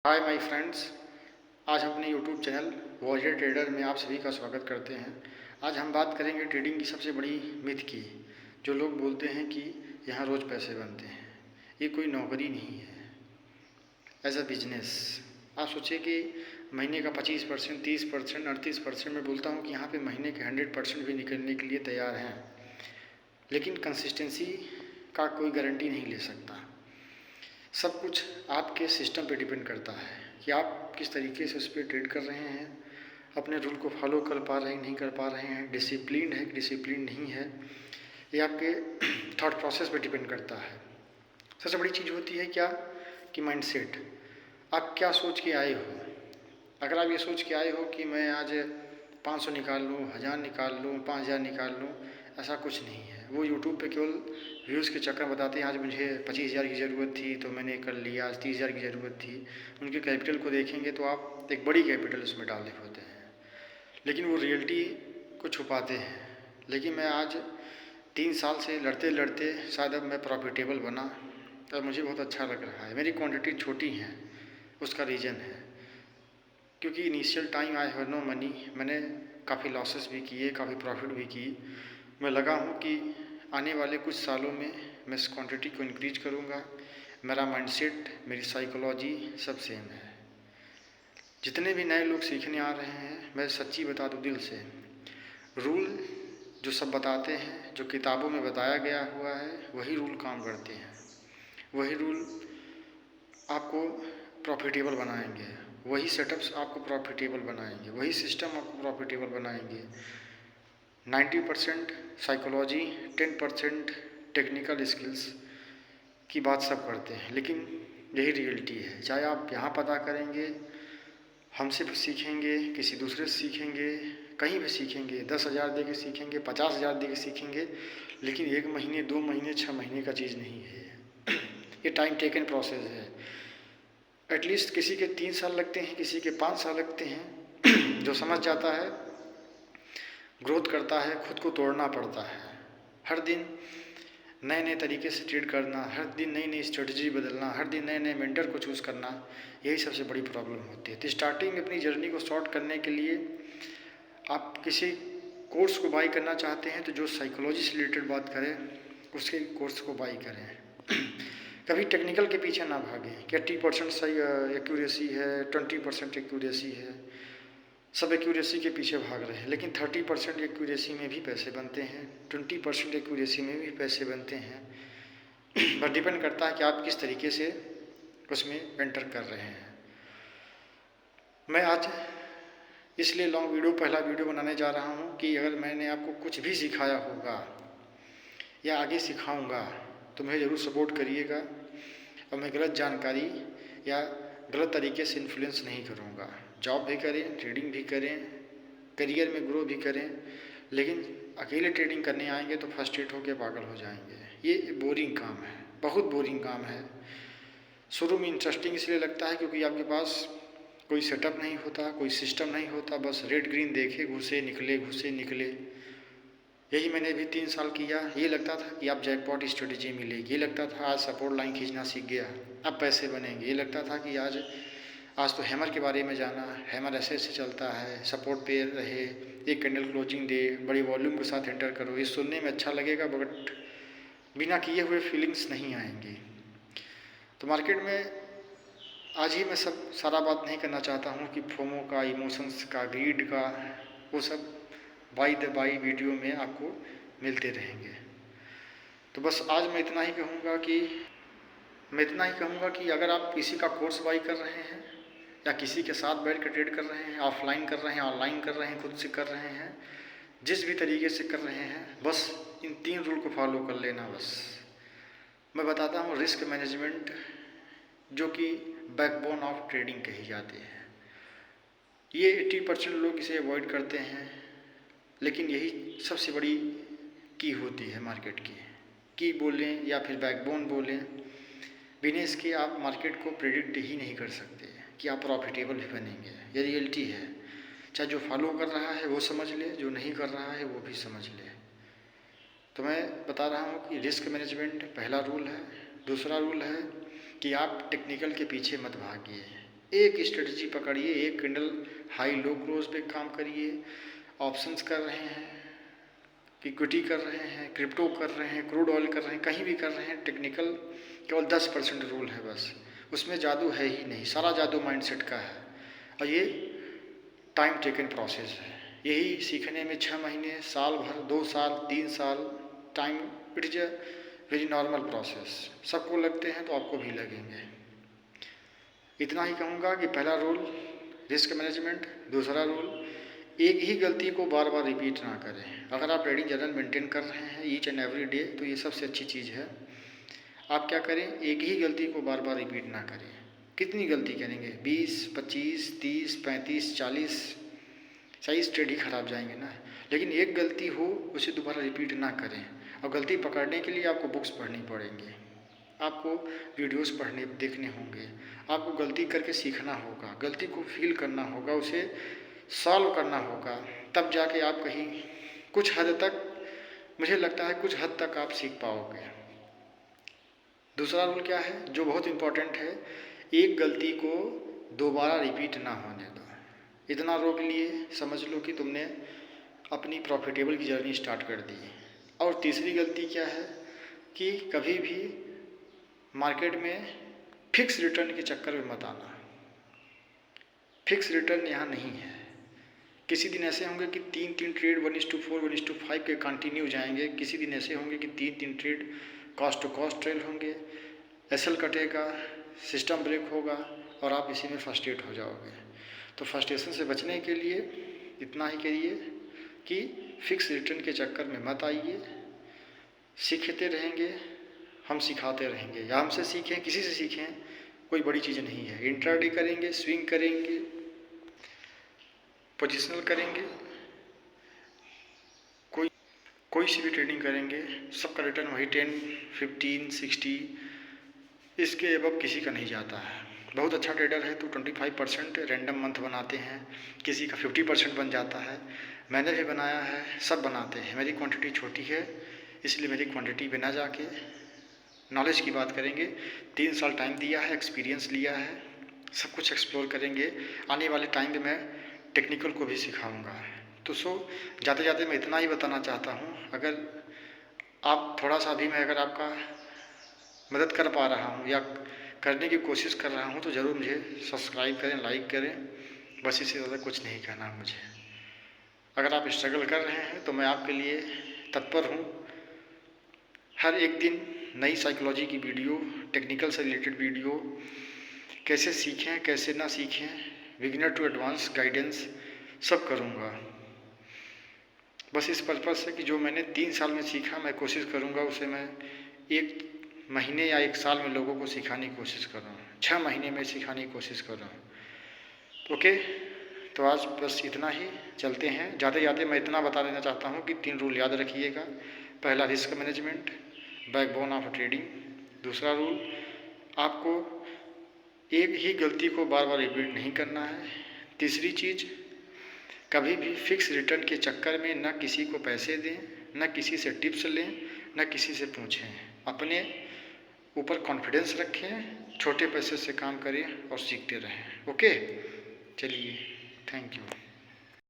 Hi my friends. आज हम अपने यूट्यूब चैनल वॉरियर ट्रेडर में आप सभी का स्वागत करते हैं। आज हम बात करेंगे ट्रेडिंग की सबसे बड़ी मिथ की, जो लोग बोलते हैं कि यहाँ रोज़ पैसे बनते हैं। ये कोई नौकरी नहीं है, एज अ बिजनेस। आप सोचिए कि महीने का 25%, 30%, 38% मैं बोलता हूँ कि यहाँ पे महीने के 100% भी निकलने के लिए तैयार हैं, लेकिन कंसिस्टेंसी का कोई गारंटी नहीं ले सकता। सब कुछ आपके सिस्टम पे डिपेंड करता है कि आप किस तरीके से उस पर ट्रेड कर रहे हैं, अपने रूल को फॉलो कर पा रहे हैं नहीं कर पा रहे हैं, डिसिप्लिन है कि डिसिप्लिन नहीं है, ये आपके थॉट प्रोसेस पे डिपेंड करता है। सबसे बड़ी चीज़ होती है क्या कि माइंडसेट। आप क्या सोच के आए हो। अगर आप ये सोच के आए हो कि मैं आज 500 निकाल लूँ, 1000 निकाल लूँ, 5000 निकाल लूँ, ऐसा कुछ नहीं है। वो यूट्यूब पे केवल व्यूज़ के चक्कर बताते हैं। आज मुझे 25,000 की ज़रूरत थी तो मैंने कर लिया, आज 30,000 की ज़रूरत थी। उनके कैपिटल को देखेंगे तो आप एक बड़ी कैपिटल उसमें डाले होते हैं, लेकिन वो रियलिटी को छुपाते हैं। लेकिन मैं आज 3 साल से लड़ते लड़ते शायद अब मैं प्रॉफिटेबल बना और मुझे बहुत अच्छा लग रहा है। मेरी क्वांटिटी छोटी है, उसका रीज़न है क्योंकि initial time I have no money. मैंने काफ़ी लॉसेस भी किए, काफ़ी प्रॉफिट भी की। मैं लगा हूँ कि आने वाले कुछ सालों में मैं इस क्वांटिटी को इंक्रीज करूँगा। मेरा माइंडसेट, मेरी साइकोलॉजी सब सेम है। जितने भी नए लोग सीखने आ रहे हैं, मैं सच्ची बता दूँ दिल से, रूल जो सब बताते हैं, जो किताबों में बताया गया हुआ है, वही रूल काम करते हैं। वही रूल आपको प्रॉफिटेबल बनाएंगे, वही सेटअप्स आपको प्रॉफिटेबल बनाएंगे, वही सिस्टम आपको प्रॉफिटेबल बनाएंगे। 90% साइकोलॉजी, 10% टेक्निकल स्किल्स की बात सब करते हैं, लेकिन यही रियलिटी है। चाहे आप यहाँ पता करेंगे, हमसे भी सीखेंगे, किसी दूसरे से सीखेंगे, कहीं भी सीखेंगे, 10,000 दे के सीखेंगे, 50,000 दे के सीखेंगे, लेकिन 1 महीने, 2 महीने, 6 महीने का चीज़ नहीं है। ये टाइम टेकन प्रोसेस है। एटलीस्ट किसी के 3 साल लगते हैं, किसी के 5 साल लगते हैं। जो समझ जाता है, ग्रोथ करता है, खुद को तोड़ना पड़ता है। हर दिन नए नए तरीके से ट्रेड करना, हर दिन नई नई स्ट्रेटजी बदलना, हर दिन नए नए मेंटर को चूज़ करना, यही सबसे बड़ी प्रॉब्लम होती है। तो स्टार्टिंग में अपनी जर्नी को शॉर्ट करने के लिए आप किसी कोर्स को बाई करना चाहते हैं तो जो साइकोलॉजी से रिलेटेड बात करें, उसके कोर्स को बाई करें। कभी टेक्निकल के पीछे ना भागें कि 80% सही एक्यूरेसी है, 20% एक्यूरेसी है। सब एक्यूरेसी के पीछे भाग रहे हैं, लेकिन 30% एक्यूरेसी में भी पैसे बनते हैं, 20% एक्यूरेसी में भी पैसे बनते हैं। बस डिपेंड करता है कि आप किस तरीके से उसमें एंटर कर रहे हैं। मैं आज इसलिए लॉन्ग वीडियो, पहला वीडियो बनाने जा रहा हूँ कि अगर मैंने आपको कुछ भी सिखाया होगा या आगे सिखाऊंगा तो मुझे ज़रूर सपोर्ट करिएगा, और मैं गलत जानकारी या गलत तरीके से इन्फ्लुएंस नहीं करूँगा। जॉब भी करें, ट्रेडिंग भी करें, करियर में ग्रो भी करें, लेकिन अकेले ट्रेडिंग करने आएंगे तो फ्रस्ट्रेट होकर पागल हो जाएंगे। ये बोरिंग काम है, बहुत बोरिंग काम है। शुरू में इंटरेस्टिंग इसलिए लगता है क्योंकि आपके पास कोई सेटअप नहीं होता, कोई सिस्टम नहीं होता, बस रेड ग्रीन देखे, घुसे निकले, घुसे निकले। यही मैंने भी 3 साल किया। ये लगता था कि अब जैकपॉट स्ट्रेटजी मिलेगी, ये लगता था आज सपोर्ट लाइन खींचना सीख गया, अब पैसे बनेंगे। ये लगता था कि आज तो हैमर के बारे में जाना, हैमर ऐसे ऐसे चलता है, सपोर्ट पे रहे, एक कैंडल क्लोजिंग दे, बड़ी वॉल्यूम के साथ एंटर करो। ये सुनने में अच्छा लगेगा, बट बिना किए हुए फीलिंग्स नहीं आएंगी। तो मार्केट में आज ही मैं सब सारा बात नहीं करना चाहता हूँ कि फोमो का, इमोशंस का, ग्रीड का, वो सब बाई द बाई वीडियो में आपको मिलते रहेंगे। तो बस आज मैं इतना ही कहूँगा कि अगर आप किसी का कोर्स बाई कर रहे हैं या किसी के साथ बैठ कर ट्रेड कर रहे हैं, ऑफलाइन कर रहे हैं, ऑनलाइन कर रहे हैं, खुद से कर रहे हैं, जिस भी तरीके से कर रहे हैं, बस इन 3 रूल को फॉलो कर लेना। बस मैं बताता हूँ, रिस्क मैनेजमेंट, जो कि बैकबोन ऑफ ट्रेडिंग कही जाती है। ये 80% लोग इसे अवॉइड करते हैं, लेकिन यही सबसे बड़ी की होती है मार्केट की बोलें या फिर बैकबोन बोलें। बिना इसके आप मार्केट को प्रेडिक्ट ही नहीं कर सकते कि आप प्रॉफिटेबल भी बनेंगे। ये रियलिटी है। चाहे जो फॉलो कर रहा है वो समझ ले, जो नहीं कर रहा है वो भी समझ ले। तो मैं बता रहा हूँ कि रिस्क मैनेजमेंट पहला रूल है। दूसरा रूल है कि आप टेक्निकल के पीछे मत भागिए। एक स्ट्रेटजी पकड़िए, एक कैंडल हाई लो क्लोज पे काम करिए। ऑप्शंस कर रहे हैं, इक्विटी कर रहे हैं, क्रिप्टो कर रहे हैं, क्रूड ऑयल कर रहे हैं, कहीं भी कर रहे हैं, टेक्निकल केवल 10% रूल है बस, उसमें जादू है ही नहीं, सारा जादू माइंडसेट का है। और ये टाइम टेकन प्रोसेस है, यही सीखने में 6 महीने, साल भर, 2 साल, 3 साल time, it is a very normal process. सबको लगते हैं तो आपको भी लगेंगे। इतना ही कहूँगा कि पहला रूल रिस्क मैनेजमेंट, दूसरा रूल एक ही गलती को बार बार रिपीट ना करें। अगर आप ट्रेडिंग जर्नल मेंटेन कर रहे हैं ईच एंड एवरी डे तो ये सबसे अच्छी चीज़ है। आप क्या करें, एक ही गलती को बार बार रिपीट ना करें। कितनी गलती करेंगे, 20, 25, 30, 35, 40, 40 ट्रेड ही खराब जाएंगे ना। लेकिन एक गलती हो उसे दोबारा रिपीट ना करें। और गलती पकड़ने के लिए आपको बुक्स पढ़नी पड़ेंगी, आपको वीडियोस पढ़ने देखने होंगे, आपको गलती करके सीखना होगा, गलती को फील करना होगा, उसे सॉल्व करना होगा, तब जाके आप कहीं कुछ हद तक, मुझे लगता है कुछ हद तक आप सीख पाओगे। दूसरा रूल क्या है जो बहुत इम्पोर्टेंट है, एक गलती को दोबारा रिपीट ना होने दो। इतना रोक लिए समझ लो कि तुमने अपनी प्रॉफिटेबल की जर्नी स्टार्ट कर दी। और तीसरी गलती क्या है कि कभी भी मार्केट में फिक्स रिटर्न के चक्कर में मत आना। फिक्स रिटर्न यहाँ नहीं है। किसी दिन ऐसे होंगे कि 3 ट्रेड 1:4 1:5 के कंटिन्यू जाएंगे, किसी दिन ऐसे होंगे कि 3 trade cost to cost trail होंगे, एसएल कटेगा, सिस्टम ब्रेक होगा और आप इसी में फ्रस्ट्रेट हो जाओगे। तो फ्रस्ट्रेशन से बचने के लिए इतना ही करिए कि फिक्स रिटर्न के चक्कर में मत आइए। सीखते रहेंगे, हम सिखाते रहेंगे, या हमसे सीखें, किसी से सीखें, कोई बड़ी चीज़ नहीं है। इंट्राडे करेंगे, स्विंग करेंगे, पोजिशनल करेंगे, कोई सी भी ट्रेडिंग करेंगे, सबका रिटर्न वही 10, 15, 60, इसके अबव किसी का नहीं जाता है। बहुत अच्छा ट्रेडर है तो 25% रैंडम मंथ बनाते हैं, किसी का 50% बन जाता है। मैंने भी बनाया है, सब बनाते हैं। मेरी क्वांटिटी छोटी है इसलिए मेरी क्वांटिटी पे ना जाके नॉलेज की बात करेंगे। 3 साल टाइम दिया है, एक्सपीरियंस लिया है, सब कुछ एक्सप्लोर करेंगे। आने वाले टाइम में मैं टेक्निकल को भी सिखाऊंगा। तो जाते जाते मैं इतना ही बताना चाहता हूँ, अगर आप थोड़ा सा भी, मैं अगर आपका मदद कर पा रहा हूँ या करने की कोशिश कर रहा हूँ तो ज़रूर मुझे सब्सक्राइब करें, लाइक करें। बस इससे ज़्यादा कुछ नहीं कहना मुझे। अगर आप स्ट्रगल कर रहे हैं तो मैं आपके लिए तत्पर हूँ। हर एक दिन नई साइकोलॉजी की वीडियो, टेक्निकल से रिलेटेड वीडियो, कैसे सीखें कैसे ना सीखें, बिगिनर टू एडवांस गाइडेंस सब करूँगा। बस इस पर्पज़ से कि जो मैंने 3 साल में सीखा मैं कोशिश करूँगा उसे मैं 1 महीने या 1 साल में लोगों को सिखाने की कोशिश कर रहा हूँ, 6 महीने में सिखाने की कोशिश कर रहा हूँ। ओके, तो आज बस इतना ही, चलते हैं। जाते जाते मैं इतना बता देना चाहता हूँ कि 3 रूल याद रखिएगा। पहला risk management, backbone of trading. दूसरा रूल, आपको एक ही गलती को बार बार रिपीट नहीं करना है। तीसरी चीज़, कभी भी फिक्स रिटर्न के चक्कर में न किसी को पैसे दें, न किसी से टिप्स लें, न किसी से पूछें। अपने ऊपर कॉन्फिडेंस रखें, छोटे पैसे से काम करें और सीखते रहें। ओके, चलिए, थैंक यू।